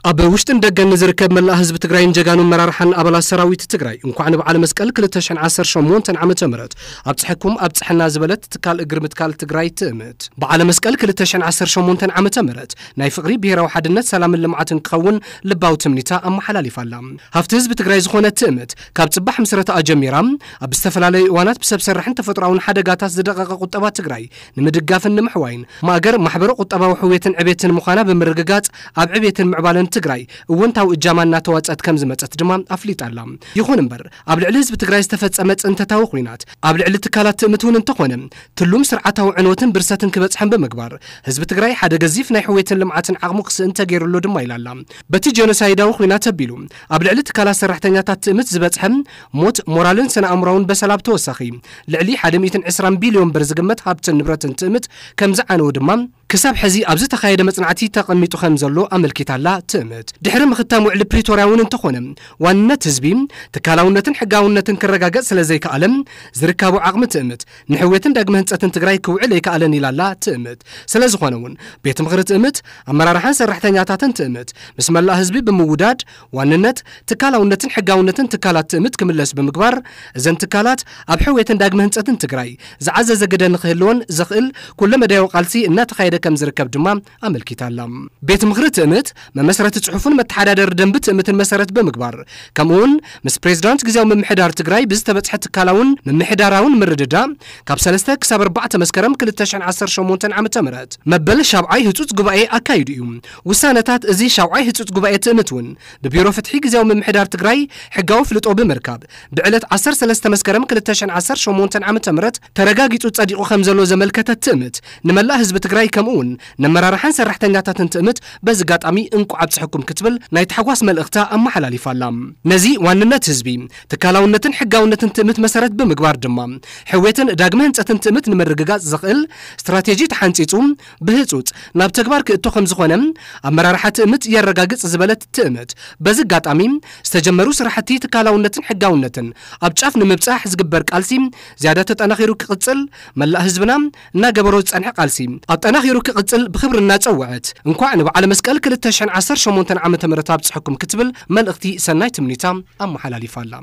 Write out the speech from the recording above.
أبا وشتن دقن نزركب ملا حزب تግራይ እንጀጋኑ መራርሐን አባላት ሰራዊት ትግራይ እንኳን በዓለ መስቀል 2018 ዓመተ ምህረት አብጽሕኩም አብጽሕና ዝበለት ትካል እግር ምትካል ትግራይ ትእምት በዓለ መስቀል 2018 ዓመተ ምህረት ናይ ፍቅሪ ብሔራዊ ሓድነት ሰላምን ልምዓትን ክኸውን ልባው ትምኒታ አመሓላሊፋላ ሃፍቲ ህዝብ ትግራይ ዝኾነ ትእምት ካብ ጽባሕ ምስረታ አጀሚራ ኣብ ዝተፈላለዩ እዋናት ብሰብ ሰራሕን ተፈጥሮአውን ሓደጋታት ዝደቀቀ ቁጠባ ትግራይ ንምድጋፍን ንምሕዋይን ማእገር ማሕበረ ቁጠባዊ ሕውየትን ዕቤትን ምዃና ብምርግጋጽ ኣብ ዕቤትን ምዕባለን ትግራይ ወንታው እጃማና ተዋጻት ከም ዝመጸት ድማ አፍሊጣላ ይኹን እምበር ኣብ ልዕሊ ህዝብ ትግራይ ዝተፈጸመ ጽንተታዊ ኹይናት ኣብ ልዕሊ ትካላት ትእምቱን እንተኾነ ትሉም ስርዓታዊ ዕንወትን ብርሰትን ክበጽሕን በመግባር ህዝብ ትግራይ ሓደ ገዚፍ ናይ ሕውየትን ልምዓትን ዓቕሙ ክስእን ተገይሩሉ ድማ ይላላ በቲ ጀኖሳይዳዊ ኹይናት ተቢሉ ኣብ ልዕሊ ትካላት ሰራሕተኛታት ትእምት ዝበጽሕም ሞት ሞራልን ስነ አእምሮውን በሰላም ተወሳኺ ልዕሊ 120 ቢልዮን ብር ዝግመት ሃብትን ንብረትን ትእምት ከም ዝዓነው ድማ ክሳብ ሕዚ ኣብዚ ተኻየደ መጽናዕቲ ተቐሚጡ ከም ዘሎ ኣመልኪታላ ትእምት ድሕሪ ምኽታም ውዕሊ ፕሪቶሪያውን እንተኾነ ዋንነት ህዝቢ ትካላውነትን ሕጋውነትን ክረጋገጽ ስለዘይከኣለም ዝርከቡ ዓቕሚ ትእምት ንሕውየትን ዳግመ ህንጸትን ትግራይ ክውዕል ኣይከኣለን ኢላላ ትእምት ስለዝኾነውን ቤት ምኽሪ ትእምት ኣመራርሓን ሰራሕተኛታትን ትእምት ምስ መላእ ህዝቢ ብምውዳድ ዋንነት ትካላውነትን ሕጋውነትን ትካላት ትእምት ክምለስ ብምግባር እዘን ትካላት ኣብ ሕውየትን ዳግመ ህንጸትን ትግራይ ዝዓዘዘ ገደ ንኽህልዎን ዘኽእል ኩለ መዳያዊ ቃልሲ እናተኻየደ ከም ዝርከብ ድማ ኣመልኪታላ ቤት ምኽሪ ትእምት መመስረት ጽሑፍን መተሓዳደር ደንብ ትእምትን መሰረት በምግባር ከምኡን ምስ ፕሬዝዳንት ግዚያዊ ምምሕዳር ትግራይ ብዝተበጽሐ ትካላውን ምምሕዳራውን ምርድዳ ካብ 3 ክሳብ 4 መስከረም 2018 ዓመተ ምህረት መበል ሻብዓይ ህጹጽ ጉባኤ አካይዱ እዩ ውሳነታት እዚ ሻብዓይ ህጹጽ ጉባኤ ትእምትን በቢሮ ፍትሒ ግዚያዊ ምምሕዳር ትግራይ ሕጋዊ ፍልጦ በመርካብ ብዕለት 13 መስከረም 2018 ዓመተ ምህረት ተረጋጊጹ ጸዲቁ ከም ዘሎ ዘመልከተ ትእምት ንመላ ህዝብ ትግራይ ከምኡን ነመራርሐን ሰራሕተኛታትን ትእምት በዝጋጣሚ እንቁ ዓብጽሕኩም ክትብል ናይ ተሐጓስ መልእኽታ አመሓላሊፋላ ነዚ ዋንነት ህዝቢ ትካላውነትን ሕጋውነትን ትእምት መሰረት በምግባር ድማ ሕውየትን ዳግመ ህንጸትን ትእምት ንምርግጋጽ ዘኽእል ስትራቴጂ ተሓንጺጹ ብህጹጽ ናብ ተግባር ክእቶ ከም ዝኾነ ኣመራርሓ ትእምት የረጋግጽ ዝበለት ትእምት በዝጋጣሚ ዝተጀመሩ ስራሕቲ ትካላውነትን ሕጋውነትን ኣብ ጫፍ ንምብጻሕ ዝግበር ቃልሲ ዝያዳ ተጠናኺሩ ክቕጽል መላእ ህዝብና እናገበሮ ዝጸንሐ ቃልሲ ኣጠናኺሩ ክቕጽል ብኽብርና ጸውዐት እንኳዕ ንበዓለ መስቀል 2018 ዓመተ ምህረት ኣብጽሕኩም ክትብል መልእኽቲ ሰናይ ትምኒታ ኣመሓላሊፋላ